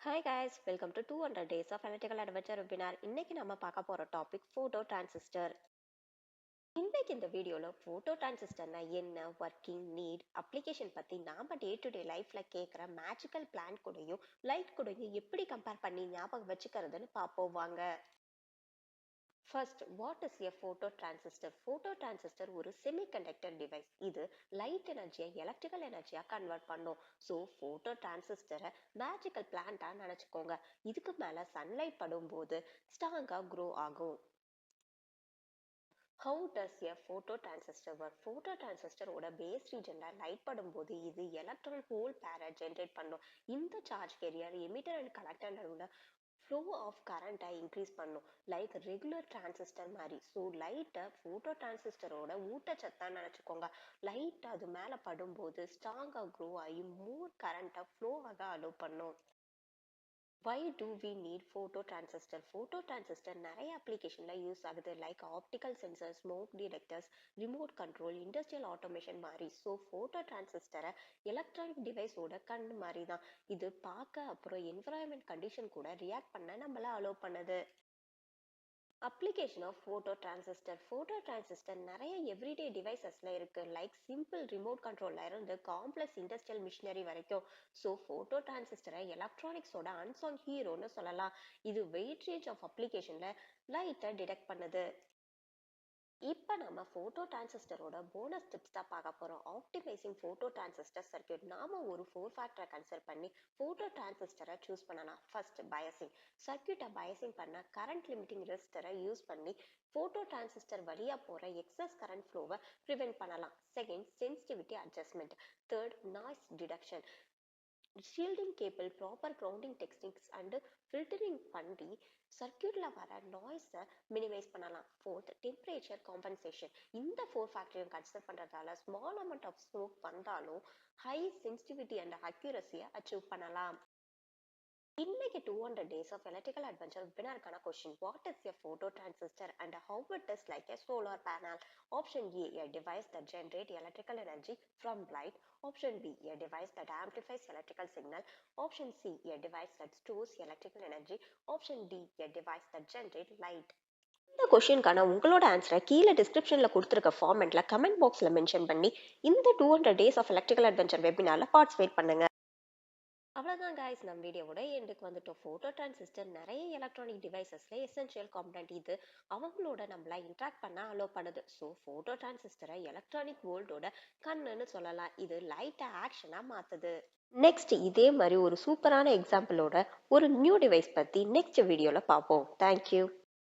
Hi guys, welcome to 200 Days of Electrical Adventure webinar. இன்னைக்கு நம்ம பார்க்க போற டாபிக் போட்டோ டிரான்சிஸ்டர். இன்னைக்கு இந்த வீடியோல போட்டோ டிரான்சிஸ்டர்னா என்ன, ஒர்க்கிங், நீட், அப்ளிகேஷன் பத்தி நாம டே டு டே லைஃப்ல கேட்குற மேஜிக்கல் பிளான் கூடயும் லைட் கூடயும் எப்படி கம்பேர் பண்ணி ஞாபகம் வச்சுக்கிறதுன்னு பார்ப்போம் வாங்க. First, what is a phototransistor? Phototransistor ஒரு semiconductor device. இது light energy electrical energy convert பண்ணும். So, phototransistor மேஜிக்கல் பிளான்ட்டா நினைச்சுக்கோங்க. இதுக்கு மேல சன்லைட் படும்போது ஸ்ட்ராங்கா grow ஆகும். How does a phototransistor work? Phototransistor ஓட பேஸ் ரீஜன்ல லைட் படும்போது இது எலக்ட்ரான் ஹோல் பேரை ஜென்ரேட் பண்ணும். இந்த charge carrier emitter and collector நடுவுல flow of current increase பண்ணும் லைக் ரெகுலர் டிரான்சிஸ்டர் மாதிரி. ஸோ லைட்டை போட்டோ டிரான்சிஸ்டரோட ஊட்டச்சத்தா நினைச்சுக்கோங்க. லைட் அது மேல படும்போது ஸ்ட்ராங்கா க்ரோ ஆகி மோர் கரண்ட்டை ஃப்ளோ ஆக அலோவ் பண்ணும். Why do we need phototransistor? Phototransistor நிறைய அப்ளிகேஷன்ல யூஸ் ஆகுது like optical sensor, smoke detectors, remote control, industrial automation மாதிரி. ஸோ போட்டோ டிரான்சிஸ்டரை எலக்ட்ரானிக் டிவைஸோட கண்ணு மாதிரி தான். இது பார்க்க அப்புறம் என்விரான்மெண்ட் கண்டிஷன் கூட ரியாக்ட் பண்ண நம்மள அலோவ் பண்ணுது. Application of photo transistor. Photo transistor நிறைய எவ்ரிடே டிவைசஸ்ல இருக்கு லைக் சிம்பிள் ரிமோட் கண்ட்ரோல்ல இருந்து காம்ப்ளெக்ஸ் இண்டஸ்ட்ரியல் மிஷினரி வரைக்கும். ஸோ போட்டோ டிரான்சிஸ்டரை எலக்ட்ரானிக்ஸோட அன்சாங் ஹீரோன்னு சொல்லலாம். இது வெயிட் ரேஞ்ச் ஆஃப் அப்ளிகேஷன்ல லைட்டை டிடெக்ட் பண்ணுது. இப்போ நம்ம போட்டோ டிரான்சிஸ்டரோட போனஸ் டிப்ஸ் தான் பார்க்க போறோம். Optimising photo transistor circuit. நாம ஒரு 4 ஃபேக்டரை கன்சிடர் பண்ணி போட்டோ டிரான்சிஸ்டரை சூஸ் பண்ணலாம். First biasing. சர்க்கியூட்டை பயாசிங் பண்ண கரண்ட் லிமிட்டிங் ரெசிஸ்டரை யூஸ் பண்ணி போட்டோ டிரான்சிஸ்டர் வழியா போற எக்ஸஸ் கரண்ட் ஃப்ளோவை ப்ரிவென்ட் பண்ணலாம். Second, sensitivity adjustment. Third, noise detection. Shielding cable, proper grounding techniques and filtering பண்ணி சர்க்கியூட்ல வர நாய்ஸை மினிமைஸ் பண்ணலாம். Fourth, temperature compensation. இந்த 4 ஃபேக்டரையும் கன்சிடர் பண்றதால ஸ்மால் அமௌண்ட் ஆஃப் ஸ்மோக் வந்தாலும் ஹை சென்சிட்டிவிட்டி அண்ட் அக்யூரஸியை அச்சீவ் பண்ணலாம். இன்னைக்கு 200 Days of Electrical Adventure வெபினாருக்கான question, what is a photo transistor and how it is like a solar panel? Option A, a device that generate electrical energy from light. Option B, a device that amplifies electrical signal. Option C, a device that stores electrical energy. Option D, a device that generate light. இந்த கொஸ்டினுக்கான உங்களோட ஆன்சரை கீழே டிஸ்கிரிப்ஷன்ல கொடுத்துருக்க ஃபார்மெட்ல comment பாக்ஸ்ல mention பண்ணி இந்த 200 Days of Electrical Adventure வெபினார்ல பார்ட்டிசிபேட் பண்ணுங்க. அவ்வளோதான் guys, நம்ம வீடியோவோட எண்டுக்கு வந்துட்டோம். போட்டோ டிரான்சிஸ்டர் நிறைய எலக்ட்ரானிக் டிவைசஸ்ல எசென்ஷியல் காம்பனன்ட். இது அவங்களோட நம்மள இன்ட்ராக்ட் பண்ண அலோவ் பண்ணுது. ஸோ போட்டோ டிரான்சிஸ்டரை எலக்ட்ரானிக் வேர்ல்டோட கண்ணுன்னு சொல்லலாம். இது லைட்டை ஆக்ஷனா மாத்துது. நெக்ஸ்ட் இதே மாதிரி ஒரு சூப்பரான எக்ஸாம்பிளோட ஒரு நியூ டிவைஸ் பத்தி நெக்ஸ்ட் வீடியோல பார்ப்போம். தேங்க்யூ.